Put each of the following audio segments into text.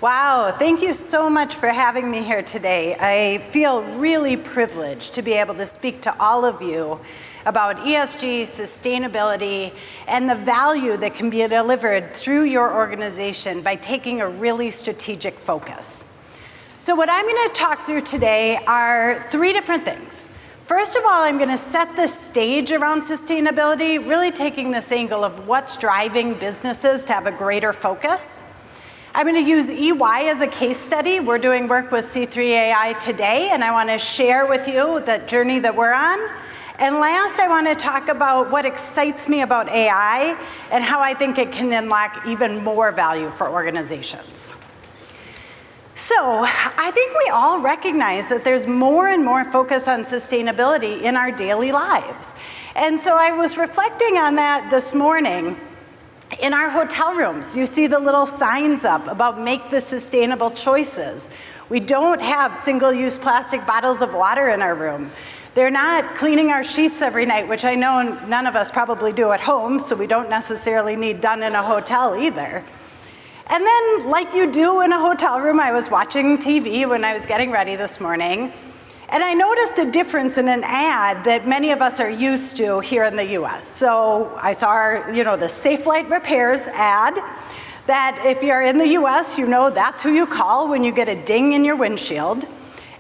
Wow, thank you so much for having me here today. I feel really privileged to be able to speak to all of you about ESG, sustainability, and the value that can be delivered through your organization by taking a really strategic focus. So what I'm going to talk through today are three different things. First of all, I'm going to set the stage around sustainability, really taking this angle of what's driving businesses to have a greater focus. I'm going to use EY as a case study. We're doing work with C3AI today, and I want to share with you the journey that we're on. And last, I want to talk about what excites me about AI and how I think it can unlock even more value for organizations. So, I think we all recognize that there's more and more focus on sustainability in our daily lives. And so I was reflecting on that this morning. In our hotel rooms, you see the little signs up about make the sustainable choices. We don't have single-use plastic bottles of water in our room. They're not cleaning our sheets every night, which I know none of us probably do at home, so we don't necessarily need done in a hotel either. And then, like you do in a hotel room, I was watching TV when I was getting ready this morning, and I noticed a difference in an ad that many of us are used to here in the US. So I saw, the Safe Light Repairs ad, that if you're in the US, you know that's who you call when you get a ding in your windshield.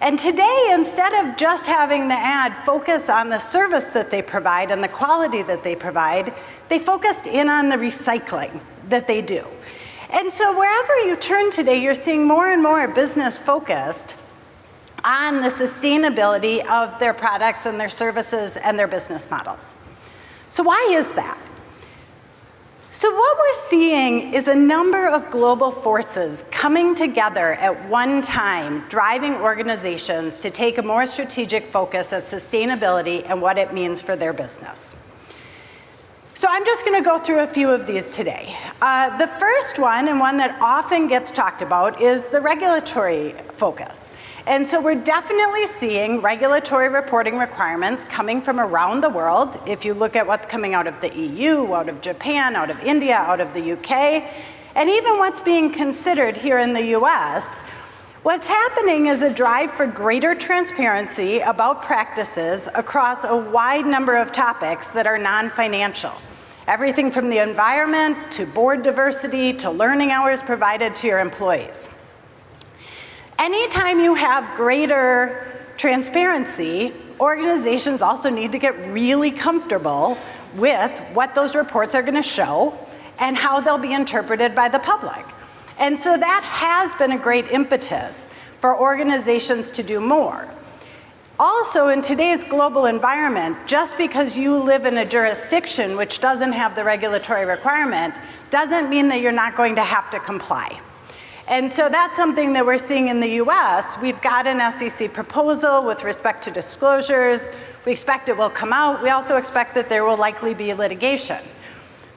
And today, instead of just having the ad focus on the service that they provide and the quality that they provide, they focused in on the recycling that they do. And so wherever you turn today, you're seeing more and more business focused on the sustainability of their products and their services and their business models. So why is that? So what we're seeing is a number of global forces coming together at one time, driving organizations to take a more strategic focus at sustainability and what it means for their business. So I'm just going to go through a few of these today. The first one, and one that often gets talked about, is the regulatory focus. And so we're definitely seeing regulatory reporting requirements coming from around the world. If you look at what's coming out of the EU, out of Japan, out of India, out of the UK, and even what's being considered here in the US, what's happening is a drive for greater transparency about practices across a wide number of topics that are non-financial. Everything from the environment, to board diversity, to learning hours provided to your employees. Anytime you have greater transparency, organizations also need to get really comfortable with what those reports are going to show and how they'll be interpreted by the public. And so that has been a great impetus for organizations to do more. Also, in today's global environment, just because you live in a jurisdiction which doesn't have the regulatory requirement doesn't mean that you're not going to have to comply. And so that's something that we're seeing in the US. We've got an SEC proposal with respect to disclosures. We expect it will come out. We also expect that there will likely be litigation.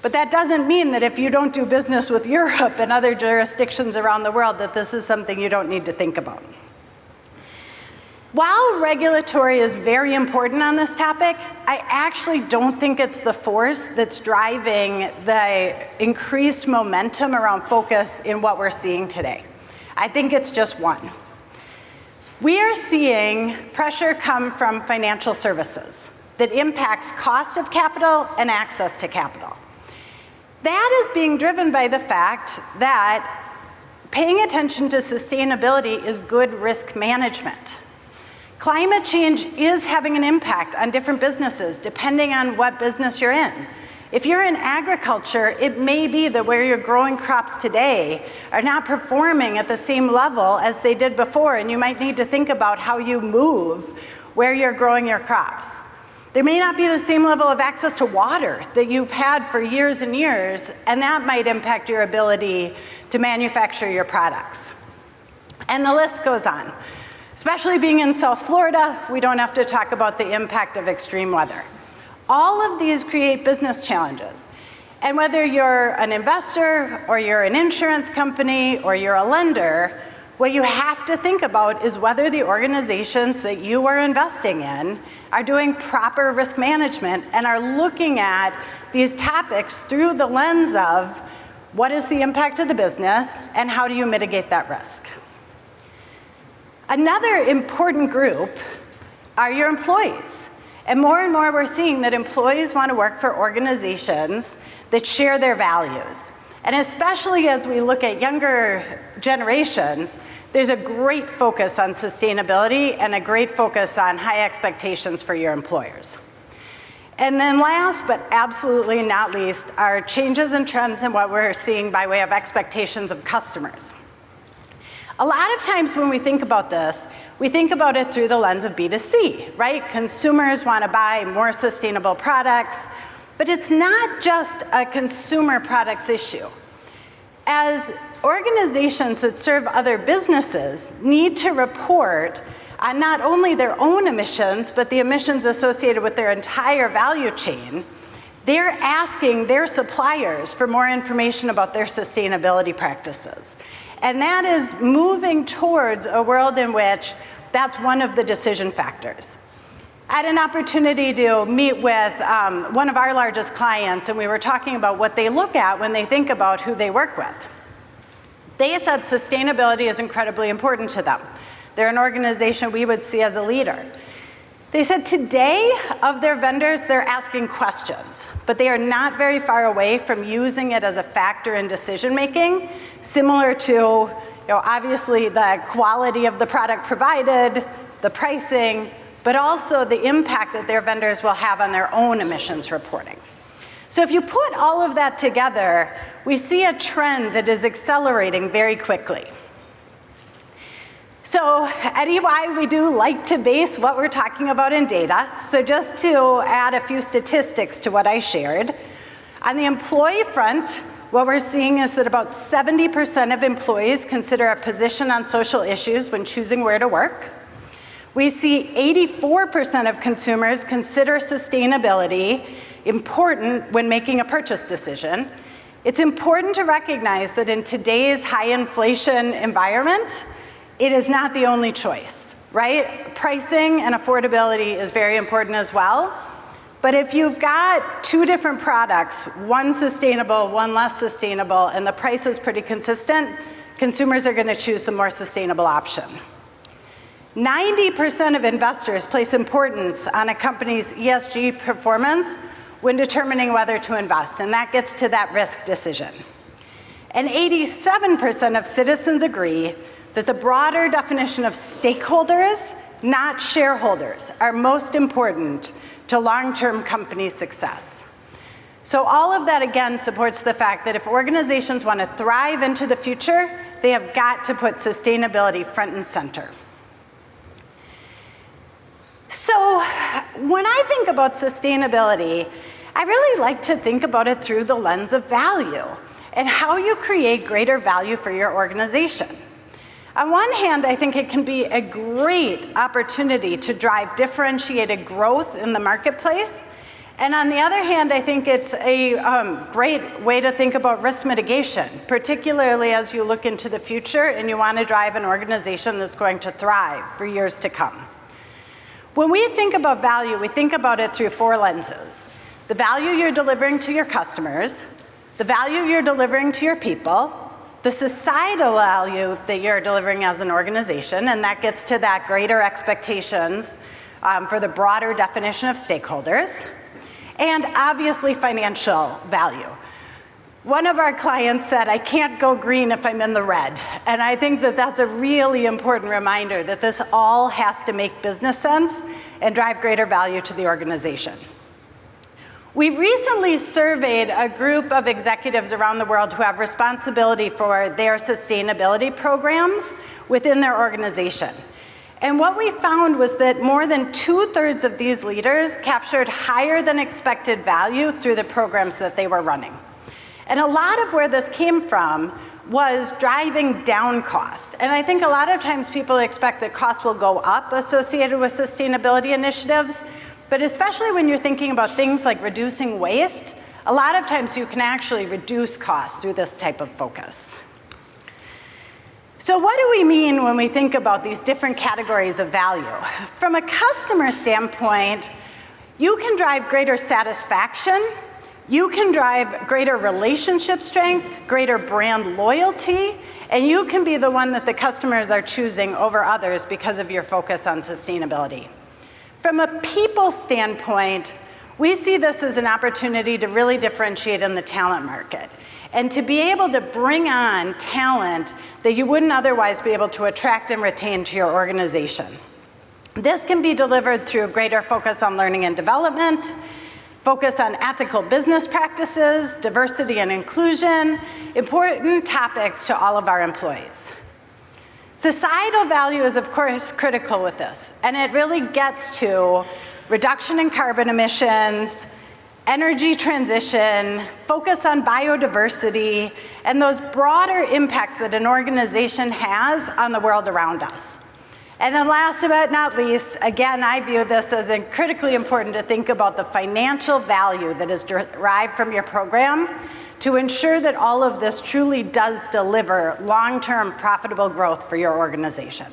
But that doesn't mean that if you don't do business with Europe and other jurisdictions around the world, that this is something you don't need to think about. While regulatory is very important on this topic, I actually don't think it's the force that's driving the increased momentum around focus in what we're seeing today. I think it's just one. We are seeing pressure come from financial services that impacts cost of capital and access to capital. That is being driven by the fact that paying attention to sustainability is good risk management. Climate change is having an impact on different businesses, depending on what business you're in. If you're in agriculture, it may be that where you're growing crops today are not performing at the same level as they did before, and you might need to think about how you move where you're growing your crops. There may not be the same level of access to water that you've had for years and years, and that might impact your ability to manufacture your products. And the list goes on. Especially being in South Florida, we don't have to talk about the impact of extreme weather. All of these create business challenges. And whether you're an investor, or you're an insurance company, or you're a lender, what you have to think about is whether the organizations that you are investing in are doing proper risk management and are looking at these topics through the lens of What is the impact of the business, and how do you mitigate that risk? Another important group are your employees. And more we're seeing that employees want to work for organizations that share their values. And especially as we look at younger generations, there's a great focus on sustainability and a great focus on high expectations for your employers. And then last, but absolutely not least, are changes and trends in what we're seeing by way of expectations of customers. A lot of times when we think about this, we think about it through the lens of B2C, right? Consumers want to buy more sustainable products, but it's not just a consumer products issue. As organizations that serve other businesses need to report on not only their own emissions, but the emissions associated with their entire value chain, they're asking their suppliers for more information about their sustainability practices. And that is moving towards a world in which that's one of the decision factors. I had an opportunity to meet with one of our largest clients, and we were talking about what they look at when they think about who they work with. They said sustainability is incredibly important to them. They're an organization we would see as a leader. They said today, of their vendors, they're asking questions, but they are not very far away from using it as a factor in decision making, similar to, obviously the quality of the product provided, the pricing, but also the impact that their vendors will have on their own emissions reporting. So if you put all of that together, we see a trend that is accelerating very quickly. So at EY, we do like to base what we're talking about in data. So just to add a few statistics to what I shared, on the employee front, what we're seeing is that about 70% of employees consider a position on social issues when choosing where to work. We see 84% of consumers consider sustainability important when making a purchase decision. It's important to recognize that in today's high inflation environment, it is not the only choice, right? Pricing and affordability is very important as well. But if you've got two different products, one sustainable, one less sustainable, and the price is pretty consistent, consumers are going to choose the more sustainable option. 90% of investors place importance on a company's ESG performance when determining whether to invest, and that gets to that risk decision. And 87% of citizens agree that the broader definition of stakeholders, not shareholders, are most important to long-term company success. So all of that, again, supports the fact that if organizations want to thrive into the future, they have got to put sustainability front and center. So when I think about sustainability, I really like to think about it through the lens of value and how you create greater value for your organization. On one hand, I think it can be a great opportunity to drive differentiated growth in the marketplace. And on the other hand, I think it's a great way to think about risk mitigation, particularly as you look into the future and you want to drive an organization that's going to thrive for years to come. When we think about value, we think about it through four lenses. The value you're delivering to your customers, the value you're delivering to your people, the societal value that you're delivering as an organization, and that gets to that greater expectations for the broader definition of stakeholders, and obviously financial value. One of our clients said, I can't go green if I'm in the red. And I think that that's a really important reminder that this all has to make business sense and drive greater value to the organization. We recently surveyed a group of executives around the world who have responsibility for their sustainability programs within their organization. And what we found was that more than 2/3 of these leaders captured higher than expected value through the programs that they were running. And a lot of where this came from was driving down cost. And I think a lot of times people expect that costs will go up associated with sustainability initiatives. But especially when you're thinking about things like reducing waste, a lot of times you can actually reduce costs through this type of focus. So what do we mean when we think about these different categories of value? From a customer standpoint, you can drive greater satisfaction You can drive greater relationship strength, greater brand loyalty, and you can be the one that the customers are choosing over others because of your focus on sustainability. From a people standpoint, we see this as an opportunity to really differentiate in the talent market and to be able to bring on talent that you wouldn't otherwise be able to attract and retain to your organization. This can be delivered through greater focus on learning and development, focus on ethical business practices, diversity and inclusion, important topics to all of our employees. Societal value is, of course, critical with this, and it really gets to reduction in carbon emissions, energy transition, focus on biodiversity, and those broader impacts that an organization has on the world around us. And then last but not least, again, I view this as critically important to think about the financial value that is derived from your program to ensure that all of this truly does deliver long-term profitable growth for your organization.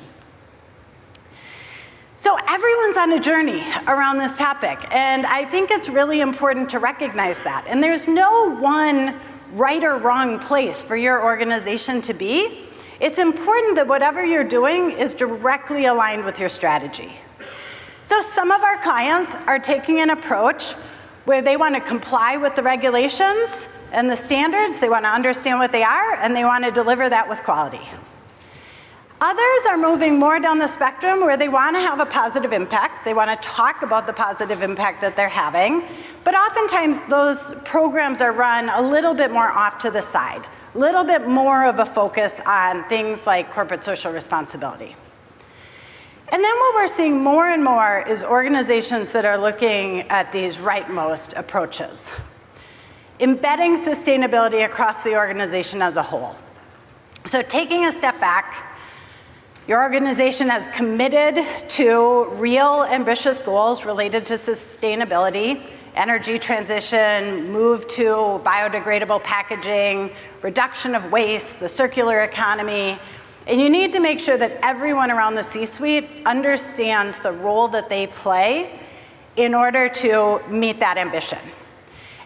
So everyone's on a journey around this topic, and I think it's really important to recognize that. And there's no one right or wrong place for your organization to be. It's important that whatever you're doing is directly aligned with your strategy. So some of our clients are taking an approach where they want to comply with the regulations and the standards, they want to understand what they are, and they want to deliver that with quality. Others are moving more down the spectrum where they want to have a positive impact, they want to talk about the positive impact that they're having, but oftentimes those programs are run a little bit more off to the side. A little bit more of a focus on things like corporate social responsibility. And then what we're seeing more and more is organizations that are looking at these rightmost approaches, embedding sustainability across the organization as a whole. So taking a step back, your organization has committed to real ambitious goals related to sustainability, energy transition, move to biodegradable packaging, reduction of waste, the circular economy, and you need to make sure that everyone around the C-suite understands the role that they play in order to meet that ambition.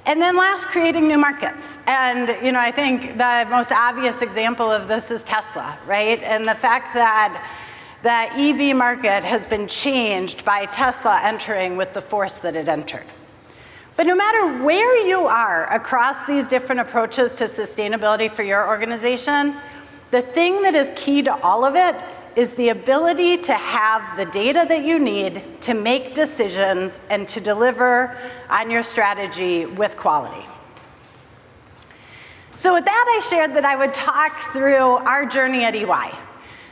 And then last, creating new markets. And I think the most obvious example of this is Tesla, right? And the fact that the EV market has been changed by Tesla entering with the force that it entered. But no matter where you are across these different approaches to sustainability for your organization, the thing that is key to all of it is the ability to have the data that you need to make decisions and to deliver on your strategy with quality. So with that, I shared that I would talk through our journey at EY.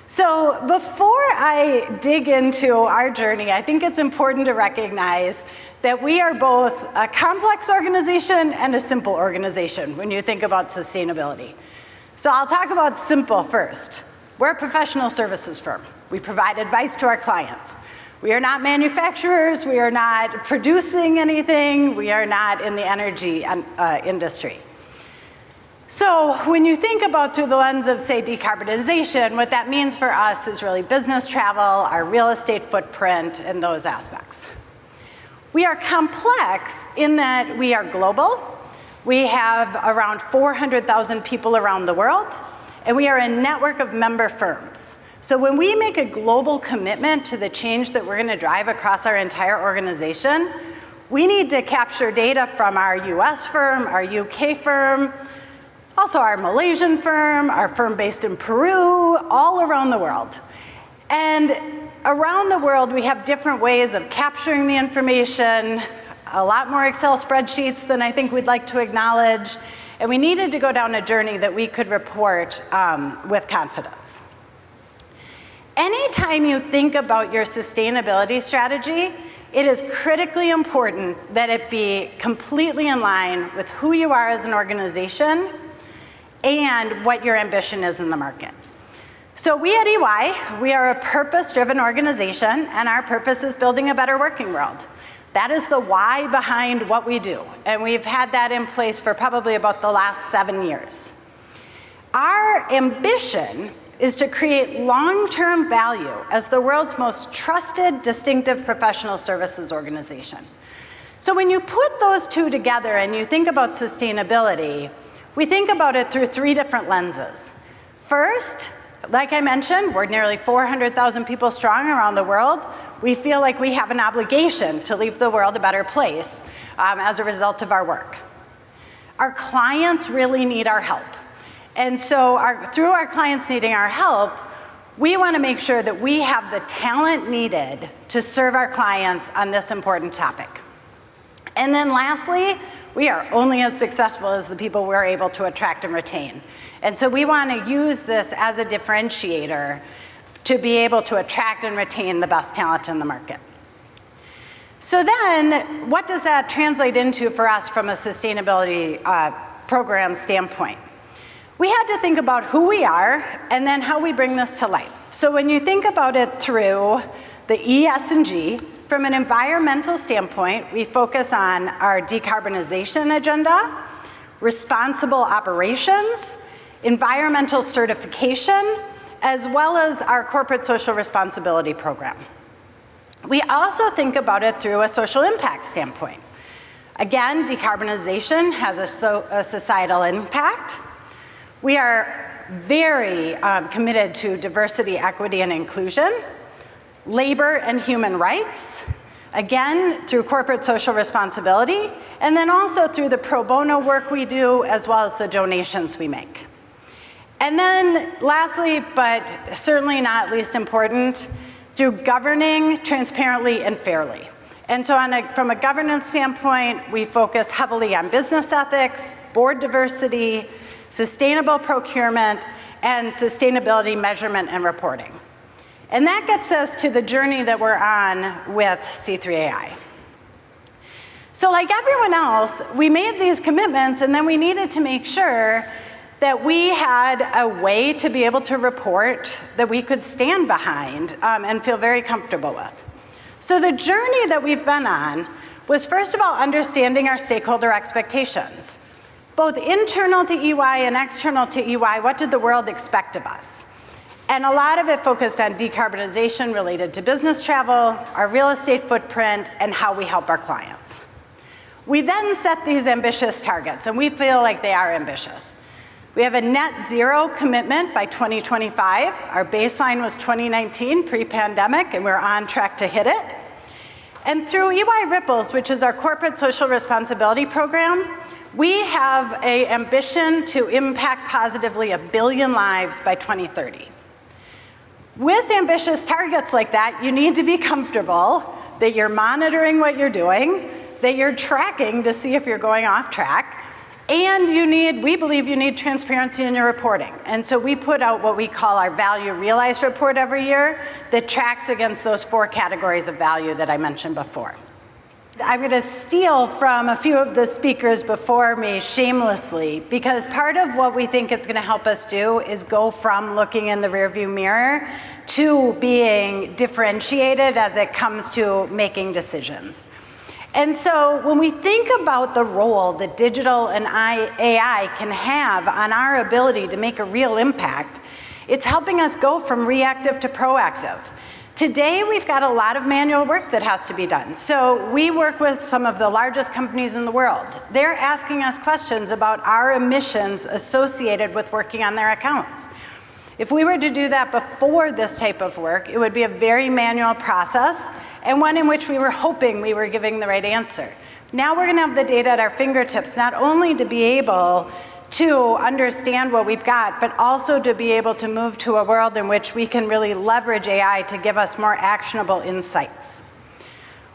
So before I dig into our journey, I think it's important to recognize that we are both a complex organization and a simple organization when you think about sustainability. So I'll talk about simple first. We're a professional services firm. We provide advice to our clients. We are not manufacturers. We are not producing anything. We are not in the energy industry. So when you think about through the lens of, say, decarbonization, what that means for us is really business travel, our real estate footprint, and those aspects. We are complex in that we are global. We have around 400,000 people around the world, and we are a network of member firms. So when we make a global commitment to the change that we're going to drive across our entire organization, we need to capture data from our US firm, our UK firm, also our Malaysian firm, our firm based in Peru, all around the world. And around the world, we have different ways of capturing the information, a lot more Excel spreadsheets than I think we'd like to acknowledge, and we needed to go down a journey that we could report with confidence. Anytime you think about your sustainability strategy, it is critically important that it be completely in line with who you are as an organization and what your ambition is in the market. So we at EY, we are a purpose-driven organization, and our purpose is building a better working world. That is the why behind what we do, and we've had that in place for probably about the last 7 years. Our ambition is to create long-term value as the world's most trusted, distinctive professional services organization. So when you put those two together and you think about sustainability, we think about it through 3 different lenses. First, like I mentioned, we're nearly 400,000 people strong around the world. We feel like we have an obligation to leave the world a better place as a result of our work. Our clients really need our help. And so through our clients needing our help, we want to make sure that we have the talent needed to serve our clients on this important topic. And then lastly, we are only as successful as the people we're able to attract and retain. And so we want to use this as a differentiator to be able to attract and retain the best talent in the market. So then, what does that translate into for us from a sustainability program standpoint? We had to think about who we are and then how we bring this to life. So when you think about it through the E, S, and G, from an environmental standpoint, we focus on our decarbonization agenda, responsible operations, environmental certification, as well as our corporate social responsibility program. We also think about it through a social impact standpoint. Again, decarbonization has a societal impact. We are very committed to diversity, equity, and inclusion, labor and human rights, again, through corporate social responsibility, and then also through the pro bono work we do, as well as the donations we make. And then lastly, but certainly not least important, through governing transparently and fairly. And so from a governance standpoint, we focus heavily on business ethics, board diversity, sustainable procurement, and sustainability measurement and reporting. And that gets us to the journey that we're on with C3AI. So like everyone else, we made these commitments and then we needed to make sure that we had a way to be able to report that we could stand behind and feel very comfortable with. So the journey that we've been on was first of all understanding our stakeholder expectations. Both internal to EY and external to EY, what did the world expect of us? And a lot of it focused on decarbonization related to business travel, our real estate footprint, and how we help our clients. We then set these ambitious targets, and we feel like they are ambitious. We have a net zero commitment by 2025. Our baseline was 2019, pre-pandemic, and we're on track to hit it. And through EY Ripples, which is our corporate social responsibility program, we have an ambition to impact positively 1 billion lives by 2030. With ambitious targets like that, you need to be comfortable that you're monitoring what you're doing, that you're tracking to see if you're going off track, and we believe you need transparency in your reporting. And so we put out what we call our value realized report every year that tracks against those 4 categories of value that I mentioned before. I'm going to steal from a few of the speakers before me shamelessly, because part of what we think it's going to help us do is go from looking in the rearview mirror to being differentiated as it comes to making decisions. And so when we think about the role that digital and AI can have on our ability to make a real impact, it's helping us go from reactive to proactive. Today, we've got a lot of manual work that has to be done. So we work with some of the largest companies in the world. They're asking us questions about our emissions associated with working on their accounts. If we were to do that before this type of work, it would be a very manual process, and one in which we were hoping we were giving the right answer. Now we're going to have the data at our fingertips, not only to be able to understand what we've got, but also to be able to move to a world in which we can really leverage AI to give us more actionable insights.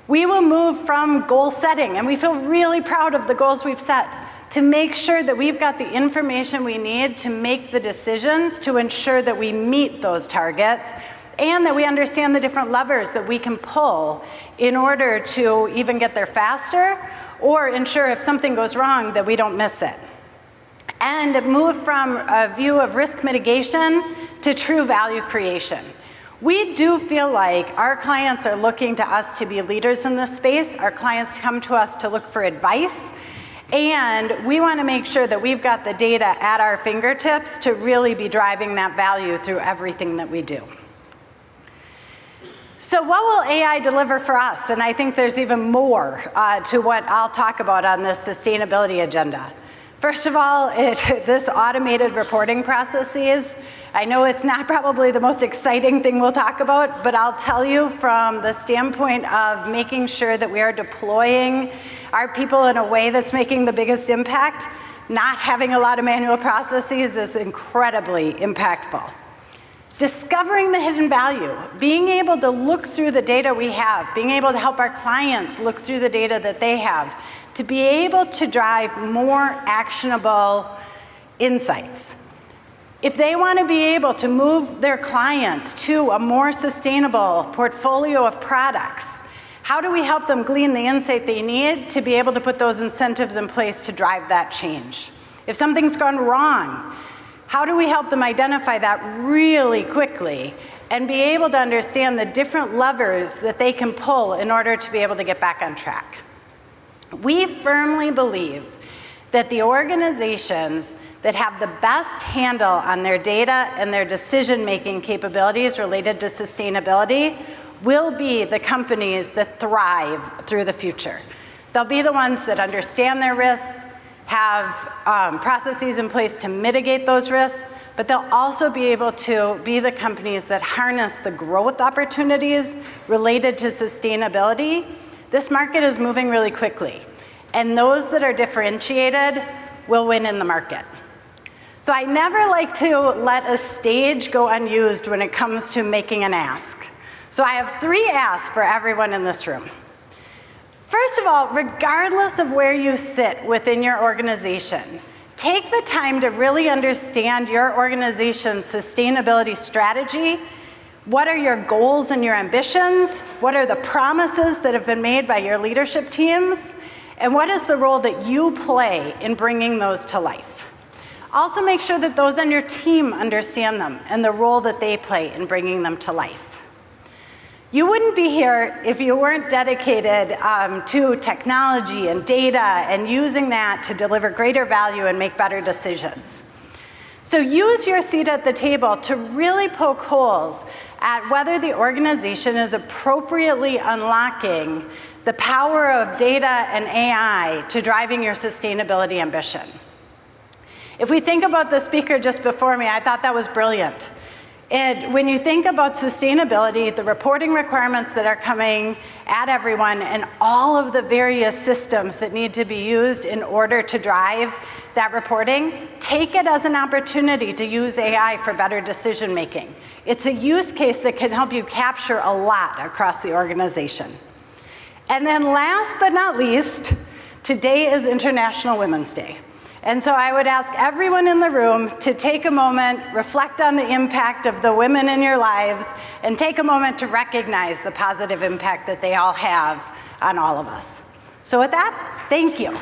We will move from goal setting, and we feel really proud of the goals we've set, to make sure that we've got the information we need to make the decisions to ensure that we meet those targets, and that we understand the different levers that we can pull in order to even get there faster, or ensure if something goes wrong that we don't miss it. And move from a view of risk mitigation to true value creation. We do feel like our clients are looking to us to be leaders in this space. Our clients come to us to look for advice, and we want to make sure that we've got the data at our fingertips to really be driving that value through everything that we do. So what will AI deliver for us? And I think there's even more to what I'll talk about on this sustainability agenda. First of all, this automated reporting processes, I know it's not probably the most exciting thing we'll talk about, but I'll tell you from the standpoint of making sure that we are deploying our people in a way that's making the biggest impact, not having a lot of manual processes is incredibly impactful. Discovering the hidden value, being able to look through the data we have, being able to help our clients look through the data that they have, to be able to drive more actionable insights. If they want to be able to move their clients to a more sustainable portfolio of products, how do we help them glean the insight they need to be able to put those incentives in place to drive that change? If something's gone wrong, how do we help them identify that really quickly and be able to understand the different levers that they can pull in order to be able to get back on track? We firmly believe that the organizations that have the best handle on their data and their decision-making capabilities related to sustainability will be the companies that thrive through the future. They'll be the ones that understand their risks, have processes in place to mitigate those risks, but they'll also be able to be the companies that harness the growth opportunities related to sustainability. This market is moving really quickly, and those that are differentiated will win in the market. So I never like to let a stage go unused when it comes to making an ask. So I have 3 asks for everyone in this room. First of all, regardless of where you sit within your organization, take the time to really understand your organization's sustainability strategy. What are your goals and your ambitions? What are the promises that have been made by your leadership teams? And what is the role that you play in bringing those to life? Also make sure that those on your team understand them and the role that they play in bringing them to life. You wouldn't be here if you weren't dedicated to technology and data and using that to deliver greater value and make better decisions. So use your seat at the table to really poke holes at whether the organization is appropriately unlocking the power of data and AI to driving your sustainability ambition. If we think about the speaker just before me, I thought that was brilliant. And when you think about sustainability, the reporting requirements that are coming at everyone and all of the various systems that need to be used in order to drive that reporting, take it as an opportunity to use AI for better decision making. It's a use case that can help you capture a lot across the organization. And then last but not least, today is International Women's Day. And so I would ask everyone in the room to take a moment, reflect on the impact of the women in your lives, and take a moment to recognize the positive impact that they all have on all of us. So with that, thank you.